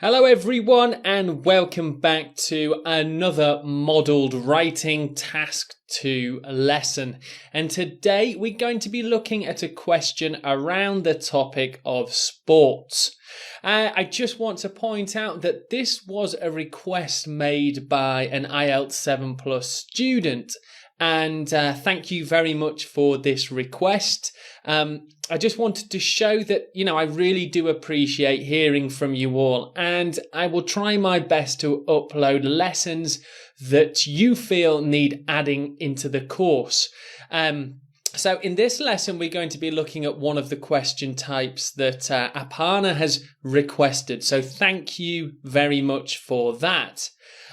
Hello everyone and welcome back to another modelled writing task 2 lesson, and today we're going to be looking at a question around the topic of sports. I just want to point out that this was a request made by an IELTS 7 Plus student, and thank you very much for this request. I just wanted to show that, I really do appreciate hearing from you all, and I will try my best to upload lessons that you feel need adding into the course. So in this lesson, we're going to be looking at one of the question types that Aparna has requested. So thank you very much for that.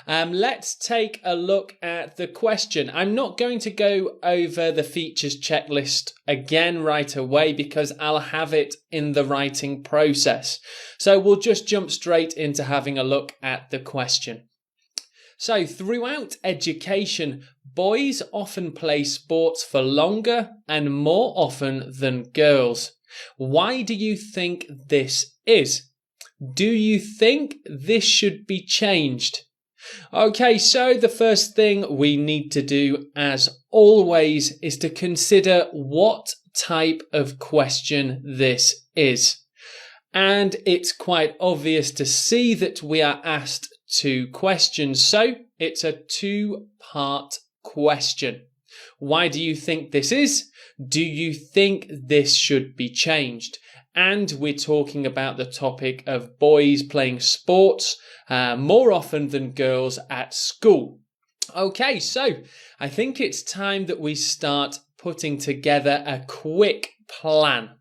Let's take a look at the question. I'm not going to go over the features checklist again right away because I'll have it in the writing process. So we'll just jump straight into having a look at the question. So throughout education, boys often play sports for longer and more often than girls. Why do you think this is? Do you think this should be changed? Okay, so the first thing we need to do, as always, is to consider what type of question this is. And it's quite obvious to see that we are asked two questions, so it's a two-part question. Why do you think this is? Do you think this should be changed? And we're talking about the topic of boys playing sports more often than girls at school. Okay, so I think it's time that we start putting together a quick plan.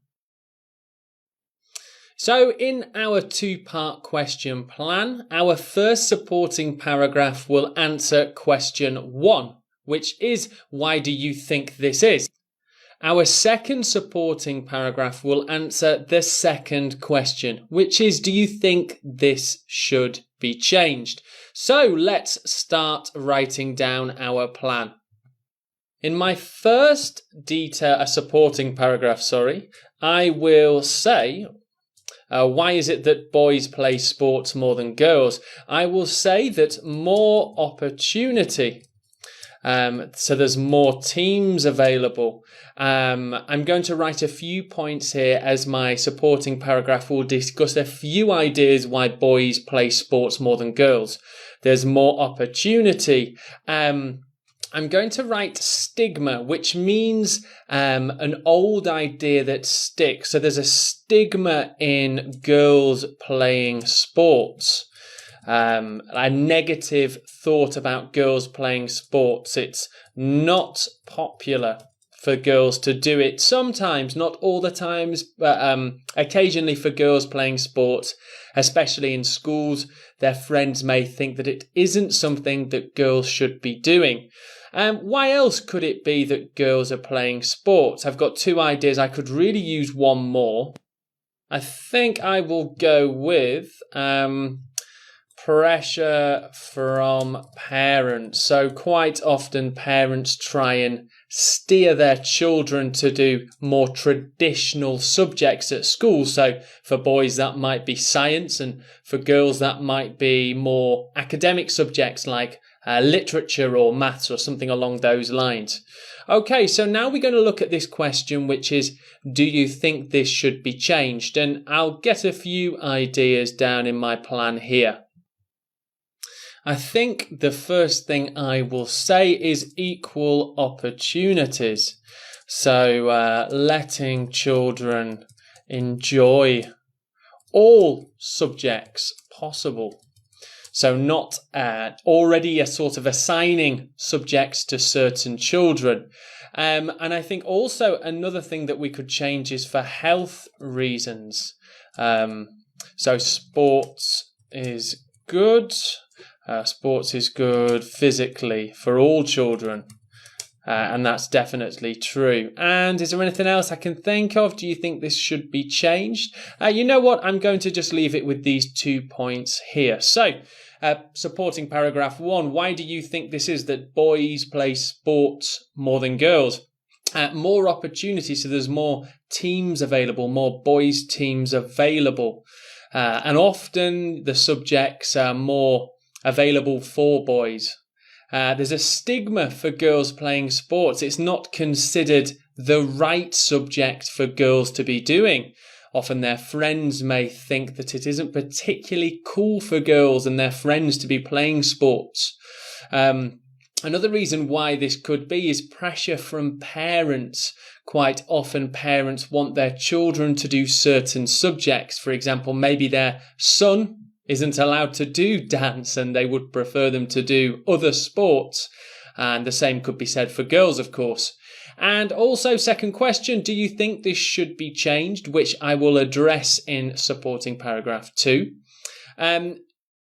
So in our two-part question plan, our first supporting paragraph will answer question 1, which is, why do you think this is? Our second supporting paragraph will answer the second question, which is, do you think this should be changed? So let's start writing down our plan. In my first supporting paragraph, I will say, why is it that boys play sports more than girls? I will say that more opportunity. So there's more teams available. I'm going to write a few points here as my supporting paragraph will discuss a few ideas why boys play sports more than girls. There's more opportunity. I'm going to write stigma, which means an old idea that sticks. So there's a stigma in girls playing sports. A negative thought about girls playing sports. It's not popular for girls to do it. Sometimes, not all the times, but occasionally for girls playing sports, especially in schools, their friends may think that it isn't something that girls should be doing. Why else could it be that girls are playing sports? I've got two ideas. I could really use one more. I think I will go with pressure from parents. So quite often parents try and steer their children to do more traditional subjects at school. So for boys that might be science, and for girls that might be more academic subjects like literature or maths or something along those lines. Okay, so now we're going to look at this question, which is, do you think this should be changed? And I'll get a few ideas down in my plan here. I think the first thing I will say is equal opportunities. So letting children enjoy all subjects possible. So not already a sort of assigning subjects to certain children. And I think also another thing that we could change is for health reasons. So sports is good. Sports is good physically for all children. And that's definitely true. And is there anything else I can think of? Do you think this should be changed? You know what? I'm going to just leave it with these 2 points here. So, supporting paragraph 1, why do you think this is that boys play sports more than girls? More opportunity, so there's more teams available, more boys teams available. And often the subjects are more available for boys. There's a stigma for girls playing sports. It's not considered the right subject for girls to be doing. Often their friends may think that it isn't particularly cool for girls and their friends to be playing sports. Another reason why this could be is pressure from parents. Quite often parents want their children to do certain subjects. For example, maybe their son isn't allowed to do dance and they would prefer them to do other sports. And the same could be said for girls, of course. And also, second question, do you think this should be changed? Which I will address in supporting paragraph 2.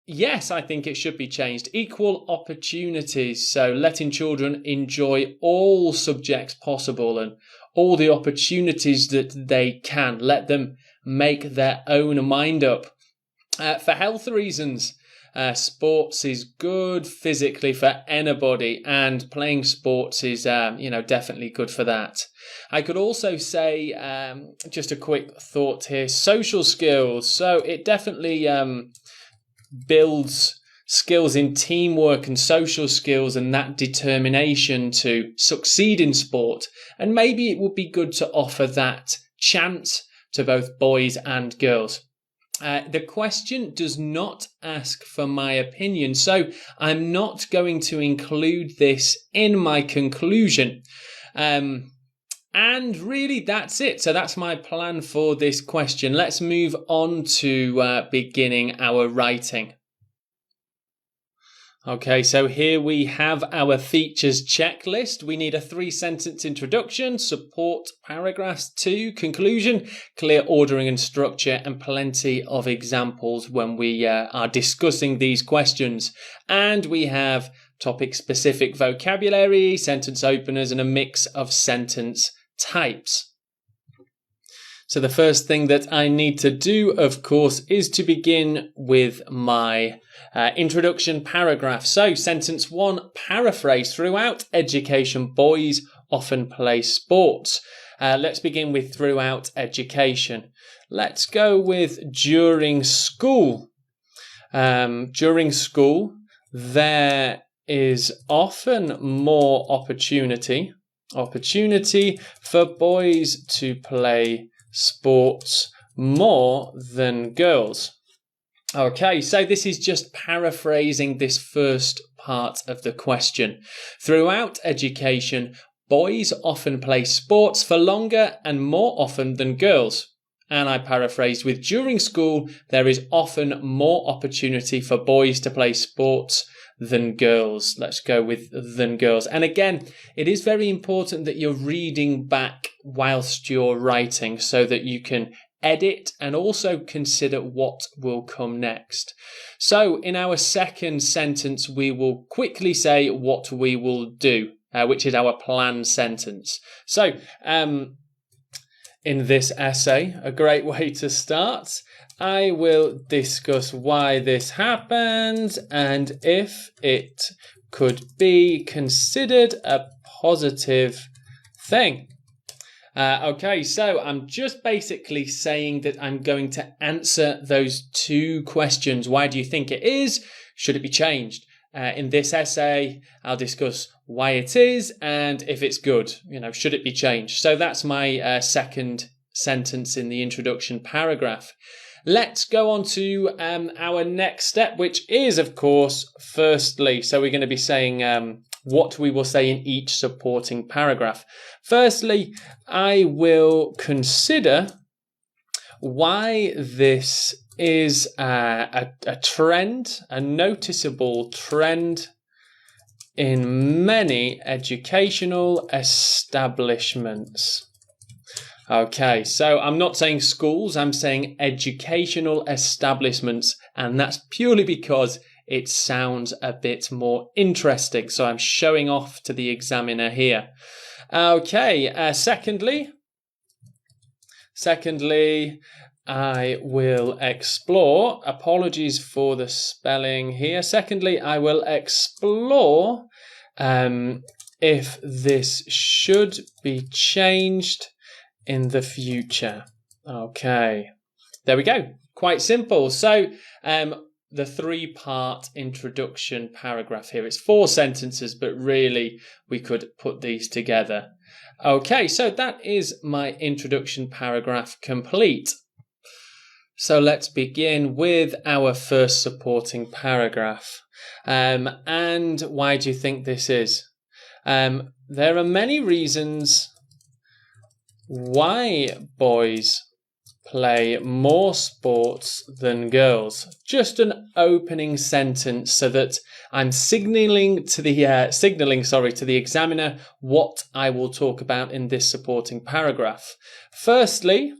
Yes, I think it should be changed. Equal opportunities. So letting children enjoy all subjects possible and all the opportunities that they can. Let them make their own mind up. For health reasons, sports is good physically for anybody, and playing sports is, definitely good for that. I could also say, just a quick thought here, social skills. So it definitely builds skills in teamwork and social skills and that determination to succeed in sport. And maybe it would be good to offer that chance to both boys and girls. The question does not ask for my opinion, so I'm not going to include this in my conclusion. And really, that's it. So that's my plan for this question. Let's move on to beginning our writing. Okay, so here we have our features checklist. We need a 3-sentence introduction, support paragraphs 2, conclusion, clear ordering and structure, and plenty of examples when we are discussing these questions. And we have topic-specific vocabulary, sentence openers, and a mix of sentence types. So the first thing that I need to do, of course, is to begin with my introduction paragraph. So sentence 1, paraphrase. Throughout education, boys often play sports. Let's begin with throughout education. Let's go with during school. During school, there is often more opportunity for boys to play sports more than girls. Okay, so this is just paraphrasing this first part of the question. Throughout education, boys often play sports for longer and more often than girls. And I paraphrased with during school, there is often more opportunity for boys to play sports than girls. Let's go with than girls. And again, it is very important that you're reading back whilst you're writing so that you can edit and also consider what will come next. So in our second sentence, we will quickly say what we will do, which is our plan sentence. So in this essay, a great way to start, I will discuss why this happened and if it could be considered a positive thing. Okay, so I'm just basically saying that I'm going to answer those 2 questions. Why do you think it is? Should it be changed? In this essay, I'll discuss why it is and if it's good. Should it be changed? So that's my second sentence in the introduction paragraph. Let's go on to our next step, which is, of course, firstly. So we're going to be saying what we will say in each supporting paragraph. Firstly, I will consider why this is a trend, a noticeable trend in many educational establishments. Okay, so I'm not saying schools, I'm saying educational establishments, and that's purely because it sounds a bit more interesting. So I'm showing off to the examiner here. Okay, secondly, I will explore, apologies for the spelling here. Secondly, I will explore if this should be changed in the future. Okay, there we go. quite simple. So the three-part introduction paragraph here, it's 4 sentences, but really we could put these together. Okay, so that is my introduction paragraph complete. So let's begin with our first supporting paragraph. And why do you think this is? There are many reasons why boys play more sports than girls. Just an opening sentence so that I'm signaling to the examiner what I will talk about in this supporting paragraph. Firstly,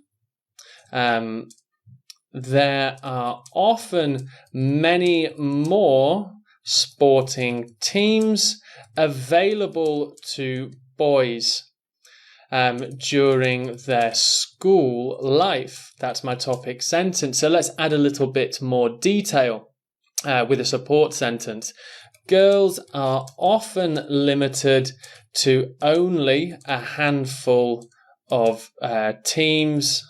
there are often many more sporting teams available to boys during their school life. That's my topic sentence. So let's add a little bit more detail with a support sentence. Girls are often limited to only a handful of teams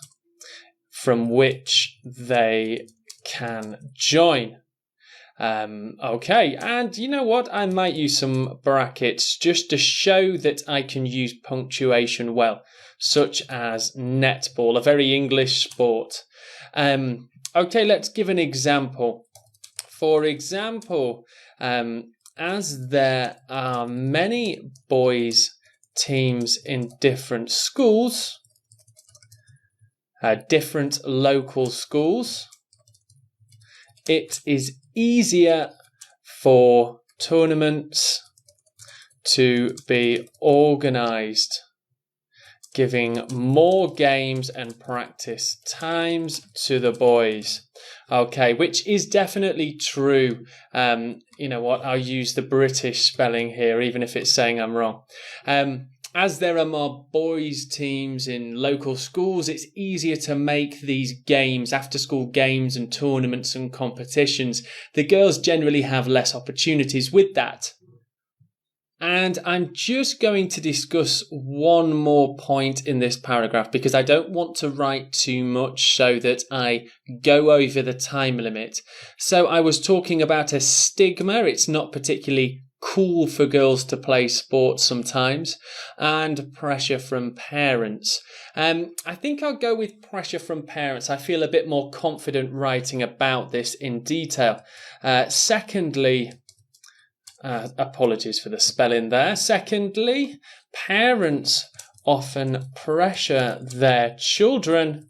from which they can join. Okay, and you know what? I might use some brackets just to show that I can use punctuation well, such as netball, a very English sport. Okay, let's give an example. For example, as there are many boys' teams in different schools, different local schools, it is easier for tournaments to be organised, giving more games and practice times to the boys. Okay, which is definitely true. You know what? I'll use the British spelling here, even if it's saying I'm wrong. As there are more boys' teams in local schools, it's easier to make these games, after-school games and tournaments and competitions. The girls generally have less opportunities with that. And I'm just going to discuss one more point in this paragraph because I don't want to write too much so that I go over the time limit. So I was talking about a stigma. It's not particularly cool for girls to play sports sometimes, and pressure from parents. I think I'll go with pressure from parents. I feel a bit more confident writing about this in detail. Secondly, apologies for the spelling there. Secondly, parents often pressure their children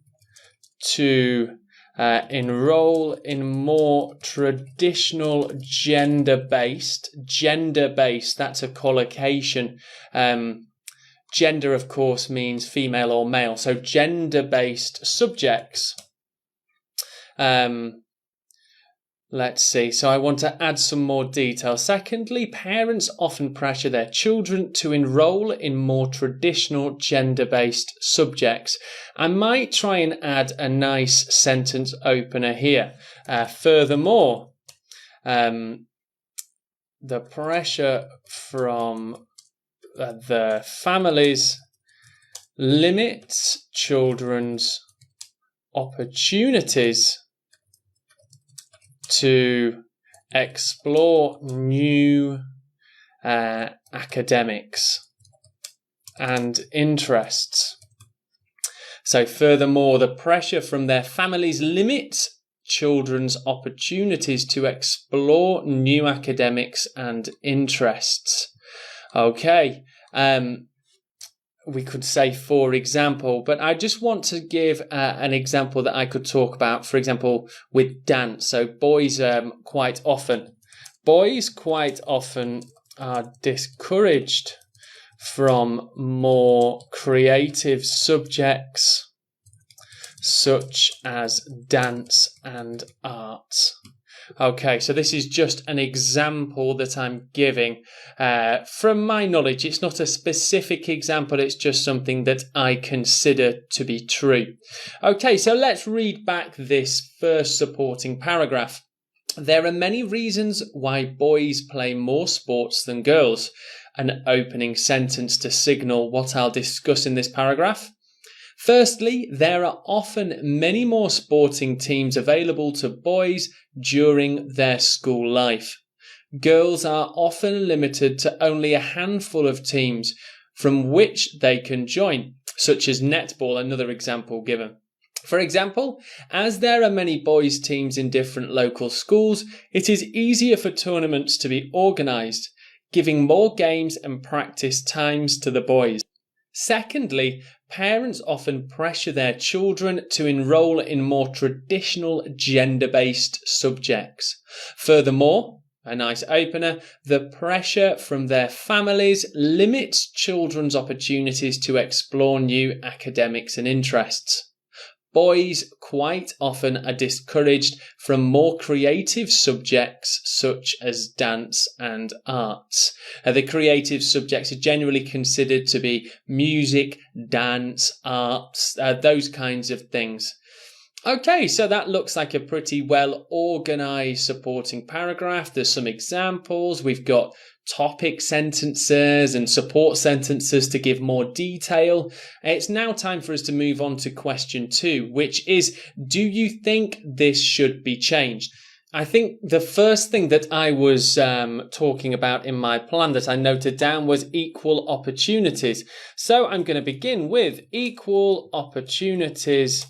to enroll in more traditional gender-based, that's a collocation. Gender, of course, means female or male. So gender-based subjects. Let's see. So I want to add some more detail. Secondly, parents often pressure their children to enroll in more traditional gender-based subjects. I might try and add a nice sentence opener here. Furthermore, the pressure from the families limits children's opportunities to explore new academics and interests. So furthermore, the pressure from their families limits children's opportunities to explore new academics and interests. Okay, we could say for example, but I just want to give an example that I could talk about, for example, with dance. So boys quite often are discouraged from more creative subjects such as dance and arts. Okay, so this is just an example that I'm giving from my knowledge. It's not a specific example, it's just something that I consider to be true. Okay, so let's read back this first supporting paragraph. There are many reasons why boys play more sports than girls. An opening sentence to signal what I'll discuss in this paragraph. Firstly, there are often many more sporting teams available to boys during their school life. Girls are often limited to only a handful of teams from which they can join, such as netball, another example given. For example, as there are many boys' teams in different local schools, it is easier for tournaments to be organised, giving more games and practice times to the boys. Secondly, parents often pressure their children to enrol in more traditional gender-based subjects. Furthermore, a nice opener, the pressure from their families limits children's opportunities to explore new academics and interests. Boys quite often are discouraged from more creative subjects such as dance and arts. The creative subjects are generally considered to be music, dance, arts, those kinds of things. Okay, so that looks like a pretty well organised supporting paragraph. There's some examples. We've got topic sentences and support sentences to give more detail. It's now time for us to move on to question 2, which is, do you think this should be changed? I think the first thing that I was talking about in my plan that I noted down was equal opportunities. So I'm going to begin with equal opportunities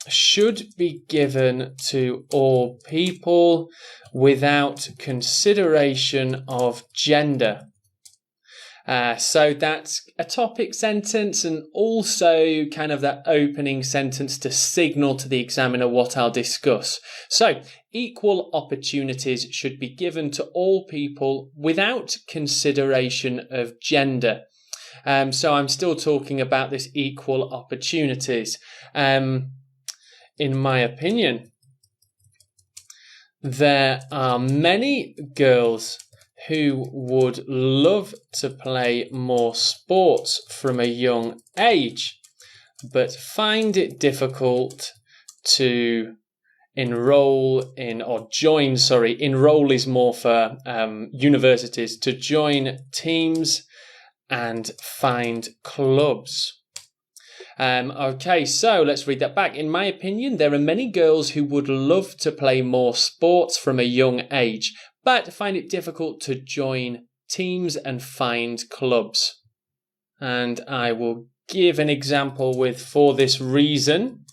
should be given to all people without consideration of gender. So that's a topic sentence and also kind of that opening sentence to signal to the examiner what I'll discuss. So equal opportunities should be given to all people without consideration of gender. So I'm still talking about this equal opportunities. In my opinion, there are many girls who would love to play more sports from a young age, but find it difficult to enroll is more for universities, to join teams and find clubs. Okay, so let's read that back. In my opinion, there are many girls who would love to play more sports from a young age, but find it difficult to join teams and find clubs. And I will give an example with for this reason.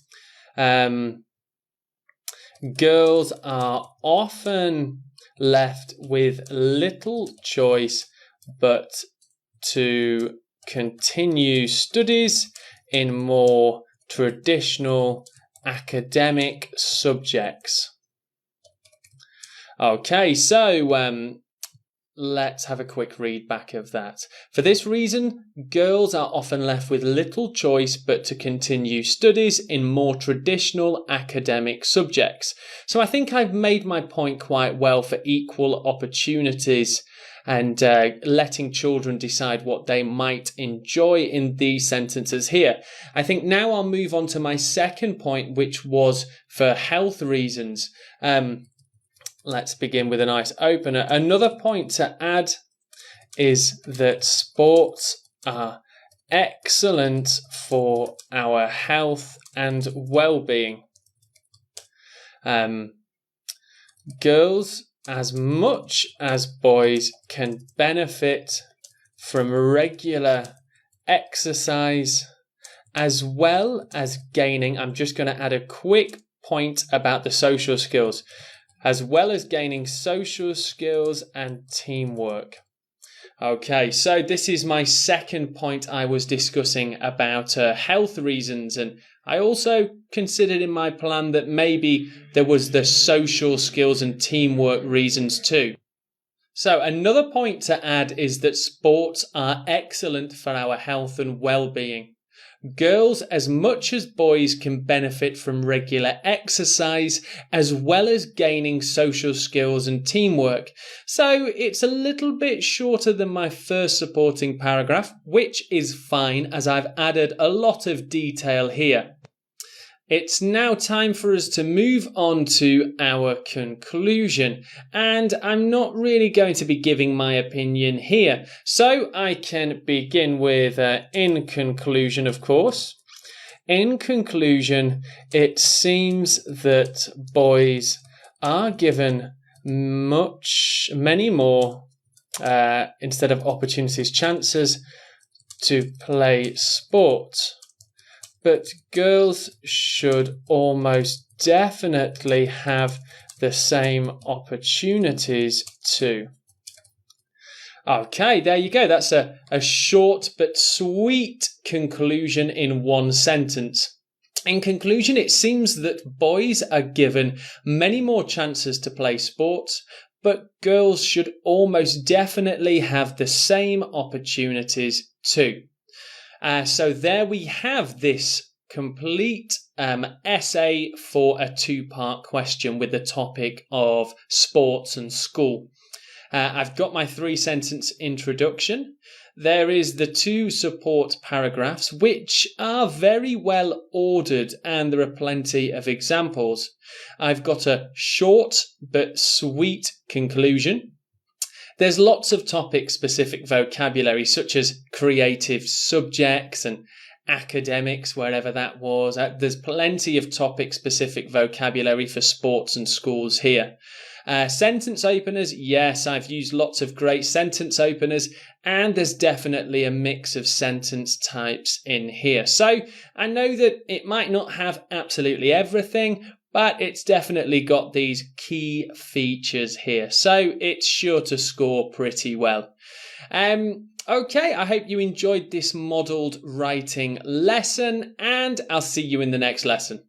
Girls are often left with little choice but to continue studies in more traditional academic subjects. Okay, so let's have a quick read back of that. For this reason, girls are often left with little choice but to continue studies in more traditional academic subjects. So I think I've made my point quite well for equal opportunities and letting children decide what they might enjoy in these sentences here. I think now I'll move on to my second point, which was for health reasons. Let's begin with a nice opener. Another point to add is that sports are excellent for our health and well-being. Girls, as much as boys, can benefit from regular exercise as well as gaining, I'm just going to add a quick point about the social skills, as well as gaining social skills and teamwork. Okay, so this is my second point I was discussing about health reasons, and I also considered in my plan that maybe there was the social skills and teamwork reasons too. So another point to add is that sports are excellent for our health and well-being. Girls, as much as boys, can benefit from regular exercise as well as gaining social skills and teamwork. So it's a little bit shorter than my first supporting paragraph, which is fine as I've added a lot of detail here. It's now time for us to move on to our conclusion, and I'm not really going to be giving my opinion here, so I can begin with in conclusion, of course. In conclusion, it seems that boys are given many more, instead of opportunities, chances to play sport, but girls should almost definitely have the same opportunities too. Okay, there you go. That's a short but sweet conclusion in one sentence. In conclusion, it seems that boys are given many more chances to play sports, but girls should almost definitely have the same opportunities too. So there we have this complete essay for a two-part question with the topic of sports and school. I've got my 3-sentence introduction. There is the 2 support paragraphs, which are very well ordered, and there are plenty of examples. I've got a short but sweet conclusion. There's lots of topic-specific vocabulary, such as creative subjects and academics, wherever that was. There's plenty of topic-specific vocabulary for sports and schools here. Sentence openers, yes, I've used lots of great sentence openers, and there's definitely a mix of sentence types in here. So I know that it might not have absolutely everything, but it's definitely got these key features here. So it's sure to score pretty well. Okay, I hope you enjoyed this modelled writing lesson, and I'll see you in the next lesson.